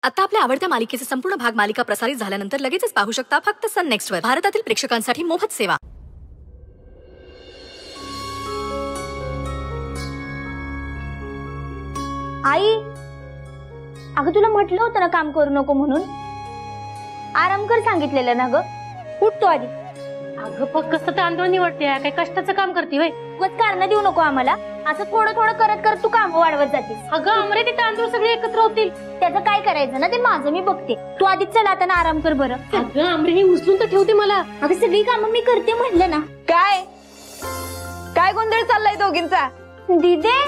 आता आपल्या आवडत्या मालिकेचे संपूर्ण भाग मालिका प्रसारित झाल्यानंतर लगेचच पाहू शकता फक्त सन नेक्स्ट वर. भारतातील प्रेक्षकांसाठी मोफत सेवा. आई, अगं तुला म्हटलं होतं ना काम करू नको म्हणून. आराम कर सांगितलेलं ना ग. उठतो आधी. अगं फक्त तांदूळ निवडते, काय कष्टाचं काम करते होय? उगाच कारण देऊ नको आम्हाला. असं थोडं थोडं करत करत तू काम वाढवत जातेस. अगं अमरे, ते तांदूळ सगळे एकत्र होतील. त्याचं काय करायचं ना, ते माझं मी बघते. तू आधीच चला आता आराम कर बरं. अगं अमरे, हे उचलून तर ठेवते मला. अगं सगळी कामं मी करते म्हटलं ना. काय काय गोंधळ चाललाय दोघींचा? दीदे,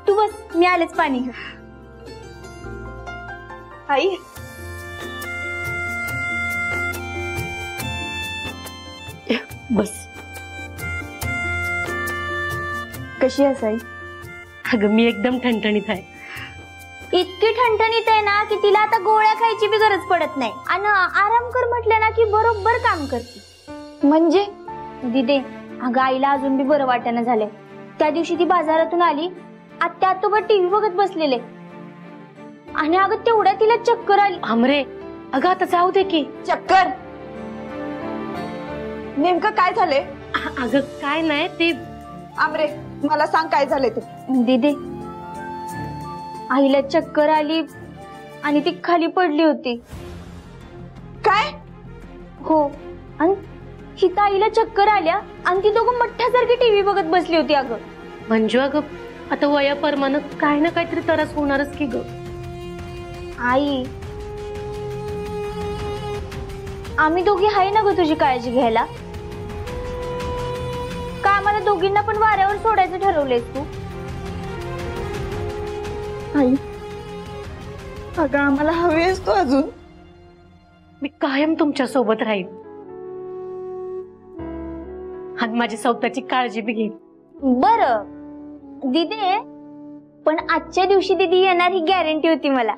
तू बस, मी आलेच पाणी घेऊन. आई, बस. कशी आहेस आई? अगं मी एकदम ठणठणीत आहे. इतकी ठणठणीत आहे ना की तिला आता गोळ्या खायची बी गरज पडत नाही. आणि आराम कर म्हटलं ना की बरोबर काम करते. म्हणजे दीदे, अगं आईला अजून बी बरं वाटेना झालंय. त्या दिवशी ती बाजारातून आली, आत्या आतोबत टीव्ही बघत बसलेले आणि अगं तेवढ्या तिला चक्कर आली. अमरे, अगं आता जाऊ दे की. चक्कर? नेमकं काय झालंय? अगं काय नाही ते. आमरे, मला सांग काय झालंय ते. दीदी, आईला चक्कर आली आणि ती खाली पडली होती. काय? हो, आणि हिता आईला चक्कर आल्या आणि ती दोघं मठ्ठासारखी टीव्ही बघत बसली होती. अगं मंजू, अगं आता वयाप्रमाणे काही ना काहीतरी त्रास होणारच की ग. आई, आम्ही दोघी आहे ना ग तुझी काळजी घ्यायला. का आम्हाला दोघींना पण वाऱ्यावर सोडायचं ठरवलंयस तू? आई, अगं आम्हाला हवेस तू अजून. मी कायम तुमच्या सोबत राहील आणि माझी स्वतःची काळजी बी घेईल. बरं दीदी, पण आजच्या दिवशी दीदी येणार ही गॅरंटी होती मला.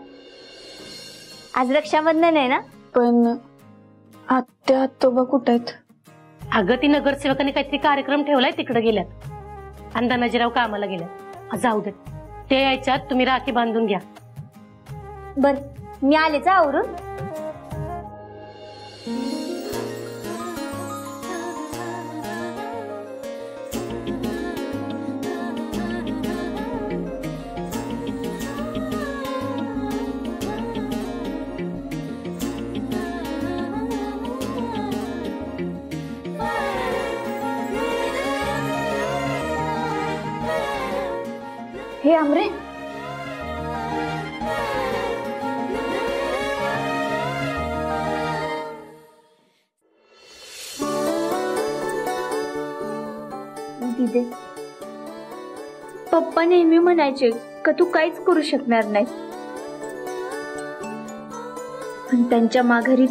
आज रक्षाबंधन आहे ना. पण आत्या आतोबा कुठे आहेत? अगं ती नगरसेवकाने काहीतरी कार्यक्रम ठेवलाय, तिकडे गेल्यात. आणि धनाजीराव कामाला गेल्यात. जाऊ देत, ते यायच्यात तुम्ही राखी बांधून घ्या. बर, मी आलेच आवरून. हे आमरे, दीदी, पप्पा नेहमी म्हणायचे का तू काहीच करू शकणार नाही, पण त्यांच्या माघारी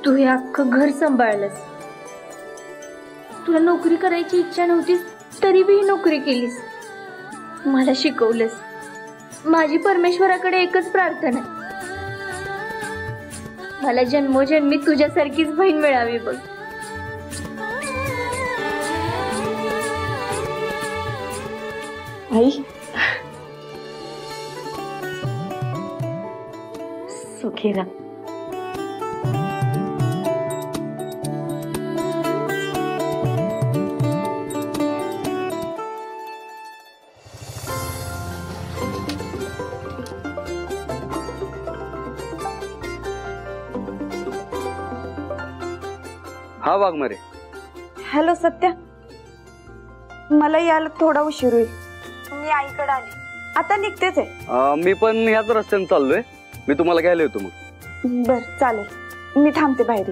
तू हे अख्खं घर सांभाळलंस. तुला नोकरी करायची इच्छा नव्हतीस तरी बी ही नोकरी केलीस. मला शिकवलंस. माझी परमेश्वराकडे एकच प्रार्थना आहे, मला जन्मोजन्मी तुझ्यासारखीच बहीण मिळावी बघ. आई, सुखी राहा. हा वाघमारे. हॅलो सत्या, मला यायला थोडा उशीर होईल. मी आईकडे आली, आता निघतेच आहे. मी पण ह्याच रस्त्याने चाललोय. मी तुम्हाला घ्यायला येतो मग. बर चालेल, मी थांबते बाहेर.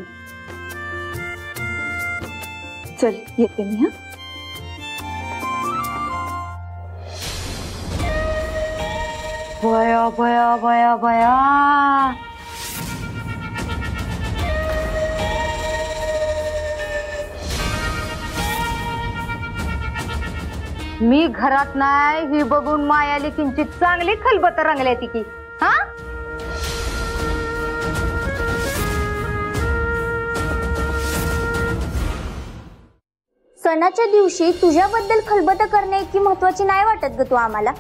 चल येते मी. बया बया बया बया, मी घरात नाही ही बघून मायाली किंचित चांगली खलबत रंगल्या ती की. हा, सणाच्या दिवशी तुझ्याबद्दल खलबत करणे इतकी महत्वाची नाही वाटत ग तू आम्हाला.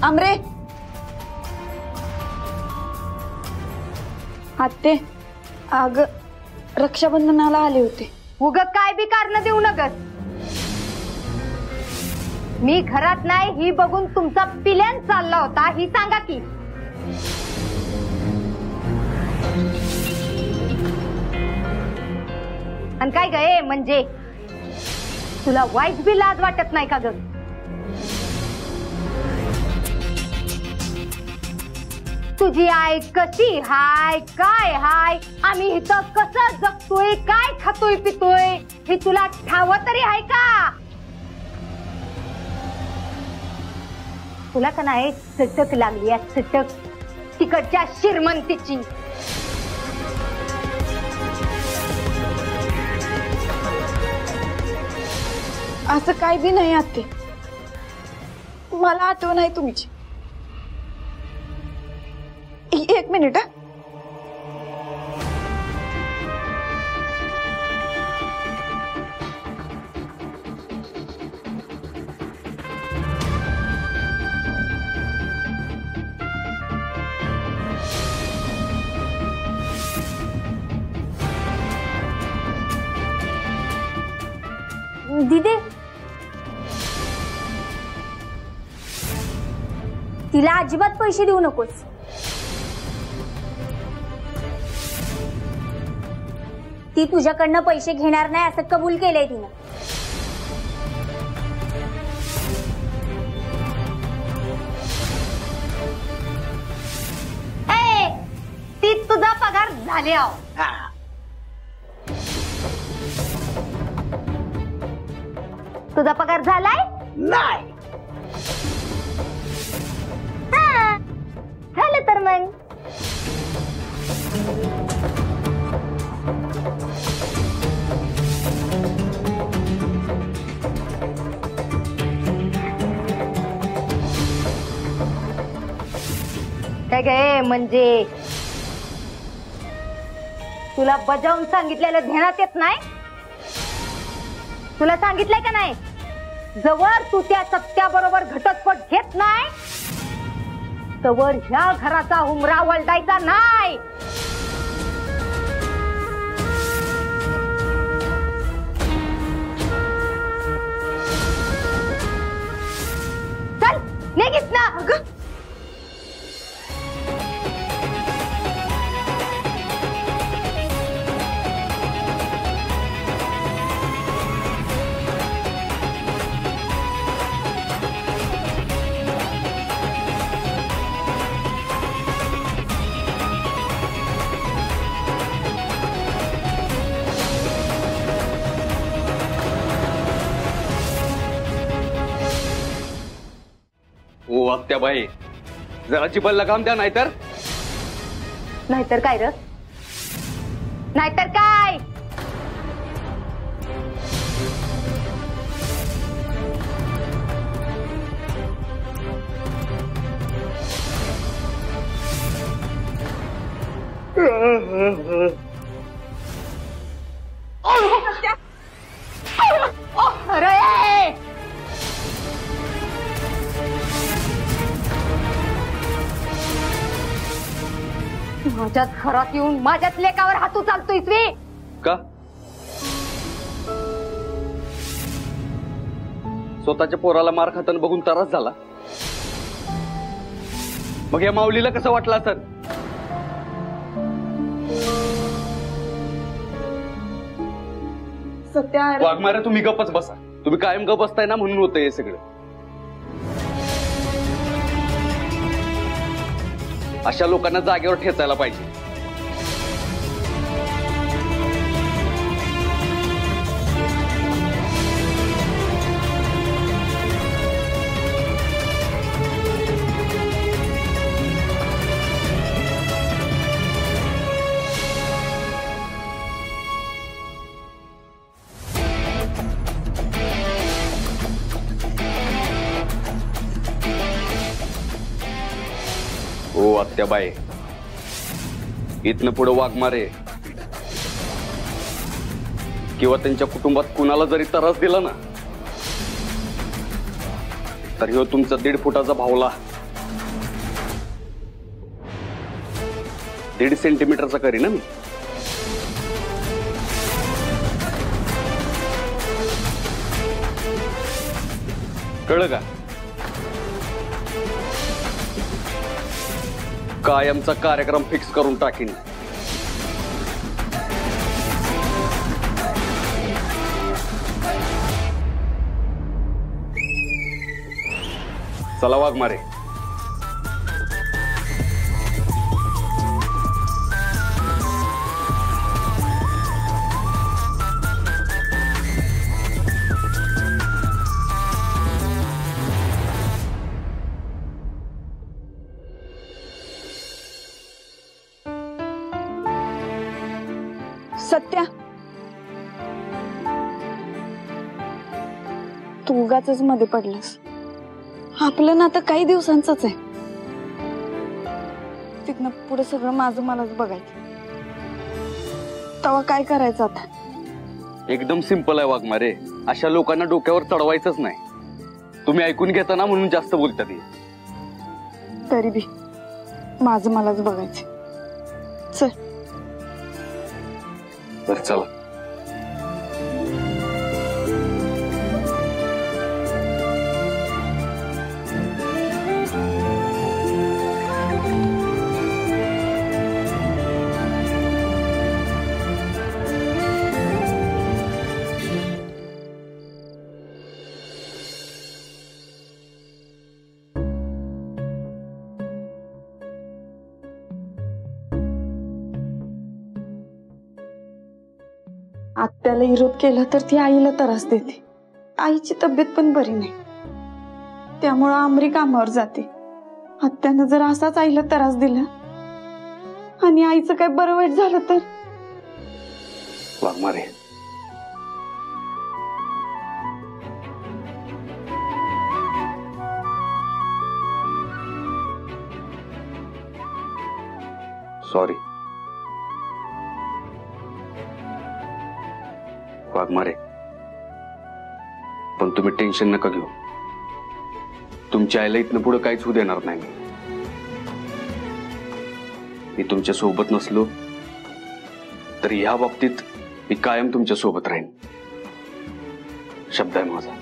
आमरे आत्ते, अग रक्षाबंधनाला आले होते. उग काय बी कारण देऊ नकस. मी घरात नाही ही बघून तुमचा पिल्यान चालला होता ही सांगा की. आणि काय गे म्हणजे तुला वाईट बी लाज वाटत नाही का ग? तुझी आई कशी हाय काय हाय आम्ही इथं कसं जगतोय काय खातोय पितोय हे तुला ठाव तरी आहे का? तुला का नाही चटक लागली आहे चटक तिकडच्या श्रीमंतीची. असं काय बी नाही आत्ते, मला आठवण आहे तुमची. एक मिनिट. दिदे, तिला अजिबात पैसे देऊ नकोस. ती तुझ्याकडनं पैसे घेणार नाही असं कबूल केलंय तिनं. ती तुझा पगार झाले आहो. तुझा पगार झालाय नाही. झालं तर मग काय गे म्हणजे तुला बजावून सांगितलेलं ध्यानात येत नाही? तुला सांगितलंय का नाही जवळ तू त्या सत्याबरोबर घटस्फोट घेत नाही तवर ह्या घराचा उमरा वलटायचा नाही. चल निघित ना. ओ आत्याबाई, जरा चिपल लगाम द्या. नाहीतर नाहीतर काय र? नाहीतर काय? अरे माझ्याच घरात येऊन माझ्याच लेकावर हातू चालतोय वे का? स्वतःच्या पोराला मार खाताना बघून त्रास झाला. मग या माऊलीला कसं वाटलं असेल? सत्या वाघमाऱ्या, तुम्ही गप्पच बसा. तुम्ही कायम गप बसताय ना म्हणून होतंय हे सगळं. अशा लोकांना जागेवर ठेचायला पाहिजे. ओ आत्याबाई, इथनं पुढे वाघमारे किंवा त्यांच्या कुटुंबात कुणाला जरी त्रास दिला ना, तर ह्यो तुमचा 1.5 फुटाचा भावला 1.5 सेंटीमीटरचा करी ना मी. कळलं का? कायमचा कार्यक्रम फिक्स करून टाकीन. चला वाघमारे. सत्या, तू उगाचच मध्ये पडलास. आपलं नातं काही दिवसांचंच आहे. तिथनं पुढे सगळं माझं मलाच बघायचं. तेव्हा काय करायचं आता? एकदम सिंपल आहे वाघमारे. अशा लोकांना डोक्यावर चढवायचंच नाही. तुम्ही ऐकून घेता ना म्हणून जास्त बोलतात. तरी बी माझं मलाच बघायचं. चल. बरं चला. आत्याला विरोध केला तर ती आईला त्रास देते. आईची तब्येत पण बरी नाही, त्यामुळं आमरी कामावर जाते. आत्यानं जर असाच आईला त्रास दिला आणि आईचं काय बरं वाईट झालं तर? वाघमारे, सॉरी. वाघमारे, पण तुम्ही टेन्शन नका घेऊ. तुमच्या आईला इथनं पुढे काहीच होऊ देणार नाही. मी तुमच्या सोबत नसलो तर या बाबतीत मी कायम तुमच्या सोबत राहीन. शब्द आहे माझा.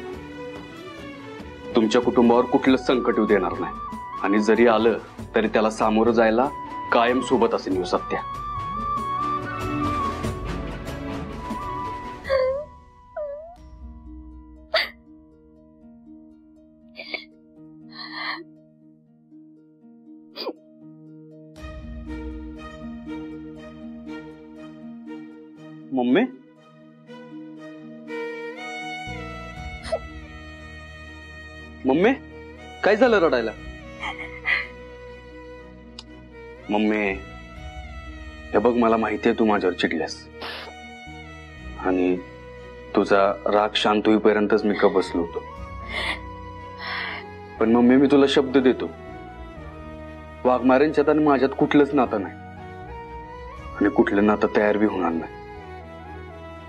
तुमच्या कुटुंबावर कुठलंच संकट येऊ देणार नाही. आणि जरी आलं तरी त्याला सामोरं जायला कायम सोबत असेल. मी सत्या. मम्मी, मम्मी काय झालं रडायला? मम्मी, हे बघ, मला माहिती आहे तू माझ्यावर चिडल्यास आणि तुझा राग शांत होईपर्यंतच मी का बसलो होतो. पण मम्मी, मी तुला शब्द देतो, वाघमारेंच्यात आणि माझ्यात कुठलंच नातं नाही आणि कुठलं नातं तयार बी होणार नाही.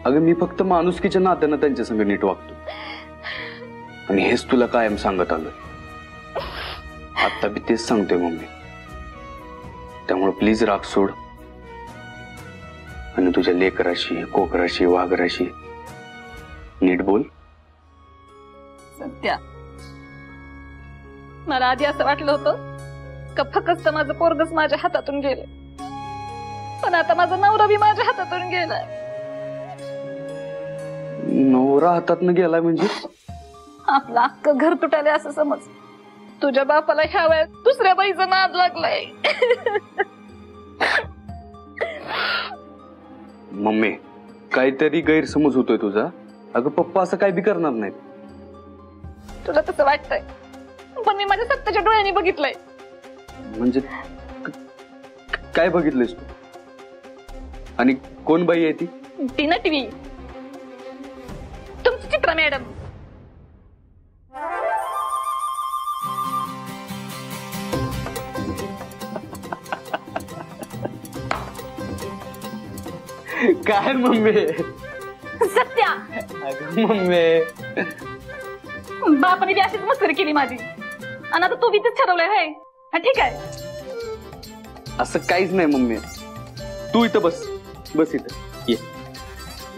अगं, मी फक्त माणुसकीच्या नात्यानं त्यांच्या संग नीट वागतो आणि हेच तुला कायम सांगत आलोय. आता बी तेच सांगतोय मम्मी. त्यामुळे प्लीज राग सोड आणि तुझ्या लेकराशी, कोकराशी, वाघराशी नीट बोल. सत्या, मला आधी असं वाटलं होतं का फक्त माझं पोरगच माझ्या हातातून गेलं, पण आता माझा नवरा बी माझ्या हातातून गेलाय. नवरा हातातनं गेलाय म्हणजे? आपलं अख्खं घर तुटाले असं समज. तुझ्या बापाला ह्या वेळेत दुसऱ्या बाईचा नाद लागलाय. मम्मी, काहीतरी गैरसमज होतोय तुझा. अगं, पप्पा असं काय बी करणार नाहीत. तुला तसं वाटतंय, पण मी माझ्या सत्याच्या डोळ्यांनी बघितलंय. म्हणजे काय बघितलंयस तू? आणि कोण बाई आहे ती? ती नटवी, तुमची चित्रा मॅडम. काय मम्मी? सत्या, अगं मम्मी, बापाने ती अशीच मस्करी केली माझी आणि आता तू इथेच ठरवलंय होय? हा, ठीक आहे. असं काहीच नाही मम्मी. तू इथं बस, बस इथं ये,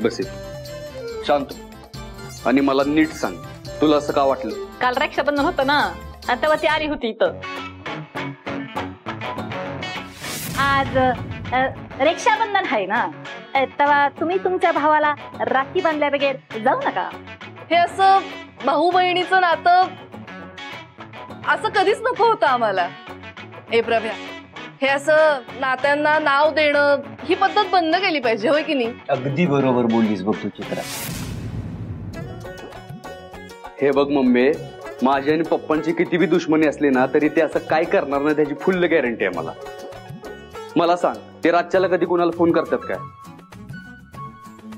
बस इथं शांत हो. आणि मला नीट सांग, तुला असं का वाटलं? काल रक्षाबंधन होतं ना, आणि तेव्हा ती आली होती इथं. आज रक्षाबंधन आहे ना, तेव्हा तुम्ही तुमच्या भावाला राखी बांधल्या बगैर जाऊ नका. हे असं भाऊ बहिणीचं नातं असं कधीच नको होतं आम्हाला. ए प्रभ्या, हे असं नात्यांना नाव देणं ही पद्धत बंद केली पाहिजे, होय की नाही? अगदी बरोबर बोललीस बघ तू चित्रा. हे बघ मम्मी, माझी आणि पप्पांची किती बी दुश्मनी असली ना तरी ते असं काय करणार नाही त्याची फुल्ल गॅरंटी आहे मला. मला सांग, ते रातच्याला कधी कोणाला फोन करतात काय?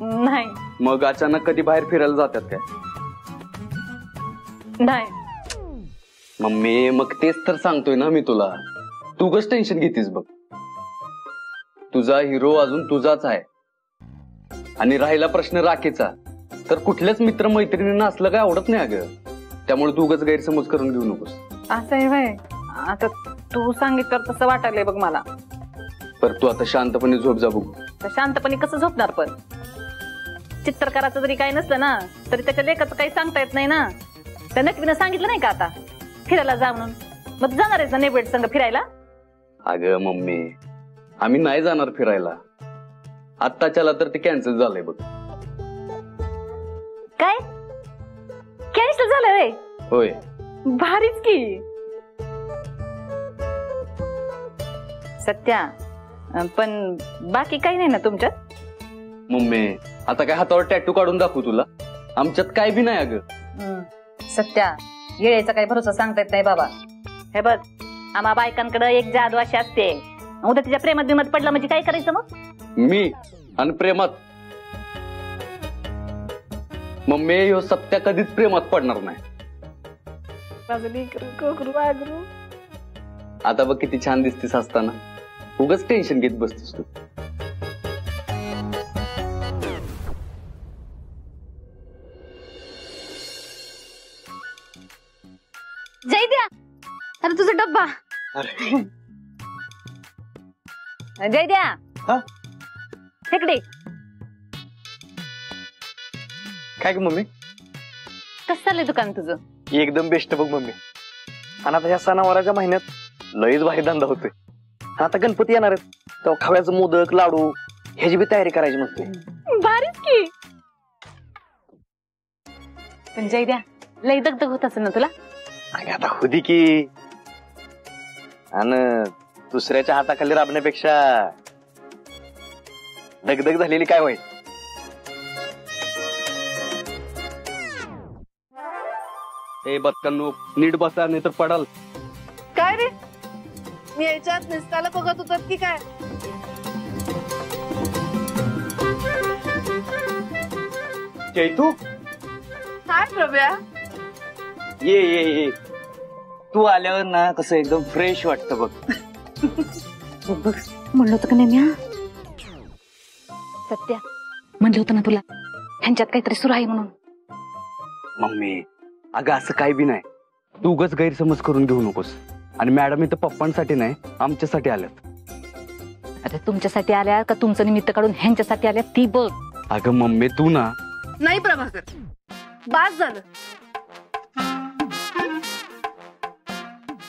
नाही. मग अचानक कधी बाहेर फिरायला जातात काय? नाही. मम्मी, मग तेच तर सांगतोय ना मी तुला. तू कस टेन्शन घेतीस बघ. तुझा हिरो अजून तुझाच आहे. आणि राहिला प्रश्न राखीचा, तर कुठल्याच मित्र मैत्रिणींना असलं काय आवडत नाही अगं. त्यामुळे तू उगाच गैरसमज करून घेऊ नकोस. असं आहे व्हय? आता तू सांगितलं तसं वाटायलंय बघ मला. पर तू आता शांतपणे झोप जा बघू. तर शांतपणे कसं झोपणार? पण चित्रकाराचं जरी काही नसलं ना तरी त्याच्या लेखाचं काही सांगता येत नाही ना. त्या नटवीनं सांगितलं नाही का आता फिरायला जा म्हणून? मग जाणार आहेस ना नेबेड संग फिरायला? अगं मम्मी, आम्ही नाही जाणार फिरायला. आत्ताच्याला तर ते कॅन्सल झालंय बघ. काय कॅन्सल झालं रे? होय. भारीच की. सत्या, पण बाकी काही नाही ना तुमच्यात? मम्मी, आता काय हातावर टॅटू काढून दाखवू तुला? आमच्यात काय बी नाही अगं. सत्या, येळेचा काही भरोसा सांगता येत नाही बाबा. हे बघ, आम्हा बायकांकडे एक जादू अशी असते. उद्या तिच्या प्रेमात बिमत पडला म्हणजे काय करायचं मग? मी आणि प्रेमात? मम्मी, ह्यो सत्या कधीच प्रेमात पडणार नाही. आता बघ किती छान दिसतीस असताना. उगाच टेन्शन घेत बसतीस तू. जय द्या. अरे तुझा डब्बा. जय द्या. तिकडे काय ग मम्मी? कसं चाललंय दुकान तुझं? एकदम बेस्ट बघ मम्मी. आणि आता ह्या सणावाराच्या महिन्यात लईच भारी धंदा होतोय. आता गणपती येणार आहेत, तेव्हा खव्याचं मोदक लाडू ह्याची बी तयारी करायची म्हणतोय. भारीच की. पण जय द्या, लई दगदग होत असेल ना तुला? आणि आता होती की. आणि दुसऱ्याच्या हाताखाली राबण्यापेक्षा दगदग झालेली काय वाईट. ए बदकांनो, नीट बसा नाही तर पडाल. काय रे, मी याच्यात निसताला बघत होतात की काय? चैतू, काय प्रभ्या? ये ये ये. तू आल्यावर ना कसं एकदम फ्रेश वाटतं बघ. म्हणलं होतं का नाही मी? सत्या, म्हणलं होतं ना तुला ह्यांच्यात काहीतरी सुरू आहे म्हणून. मम्मी, अगं असं काही बी नाही. तू उगाच गैरसमज करून घेऊ नकोस. आणि मॅडम इथं पप्पांसाठी नाही, आमच्यासाठी आल्यात. आता तुमच्यासाठी आल्या का तुमचं निमित्त काढून ह्यांच्यासाठी आल्या ती बघ. अगं मम्मी, तू ना. नाही प्रभाकर, बास झालं.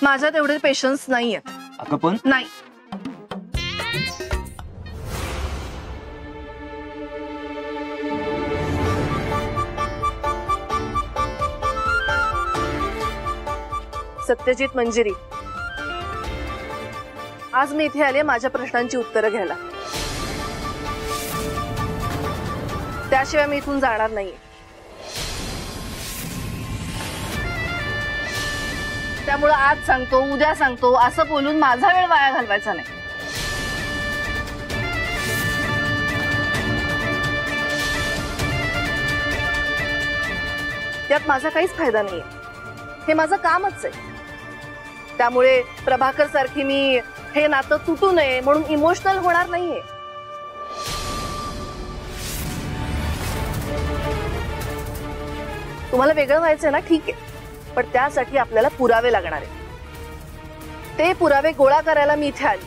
माझ्यात एवढे पेशन्स नाहीयेत. अगं पण नाही. सत्यजित मंजिरी, आज मी इथे आले माझ्या प्रश्नांची उत्तरं घ्यायला. त्याशिवाय मी इथून जाणार नाहीये. त्यामुळे आज सांगतो, उद्या सांगतो असं बोलून माझा वेळ वाया घालवायचा नाही. त्यात माझा काहीच फायदा नाहीये. हे माझं कामच आहे. त्यामुळे प्रभाकर सारखी मी हे नातं तुटू नये म्हणून इमोशनल होणार नाहीये. तुम्हाला वेगळं व्हायचंय ना, ठीक आहे, पण त्यासाठी आपल्याला पुरावे लागणार आहे. ते पुरावे गोळा करायला मी इथे आली.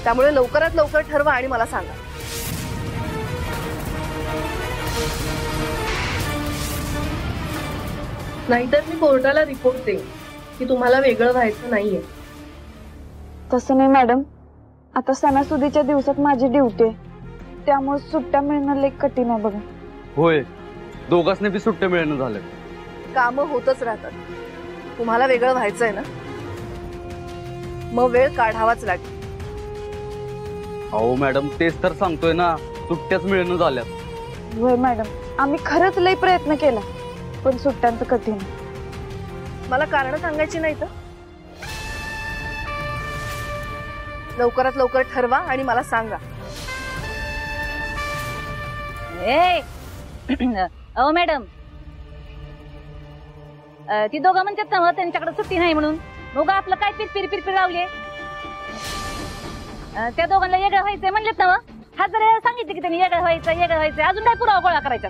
त्यामुळे लवकरात लवकर ठरवा आणि मला सांगा. नाहीतर मी कोर्टाला रिपोर्ट देईन की तुम्हाला वेगळं व्हायचं नाहीये. तसं नाही मॅडम, आता सणासुदीच्या दिवसात माझी ड्युटी आहे, त्यामुळे सुट्ट्या मिळणं लई कठीण आहे बघा. होय, दोघांनी बी सुट्ट्या मिळणं झालं. कामं होतच राहतात. तुम्हाला वेगळं व्हायचंय ना, मग वेळ काढावाच लागेल. अहो मॅडम, तेच तर सांगतोय ना, सुट्ट्याच मिळणं झाल्यात. होय मॅडम, आम्ही खरंच लई प्रयत्न केला, पण सुट्ट्यांचं कठीण. मला कारण सांगायची नाही तर लवकरात लवकर ठरवा आणि मला सांगा. अहो मॅडम, ती दोघं म्हणतात ना त्यांच्याकडे सुट्टी नाही म्हणून, मग आपलं काय पिरपिर लावले. त्या दोघांना वेगळं व्हायचंय म्हणलेत ना, हा जर सांगितलं की त्यांनी वेगळं व्हायचं, अजून काय पुरावा गोळा करायचा.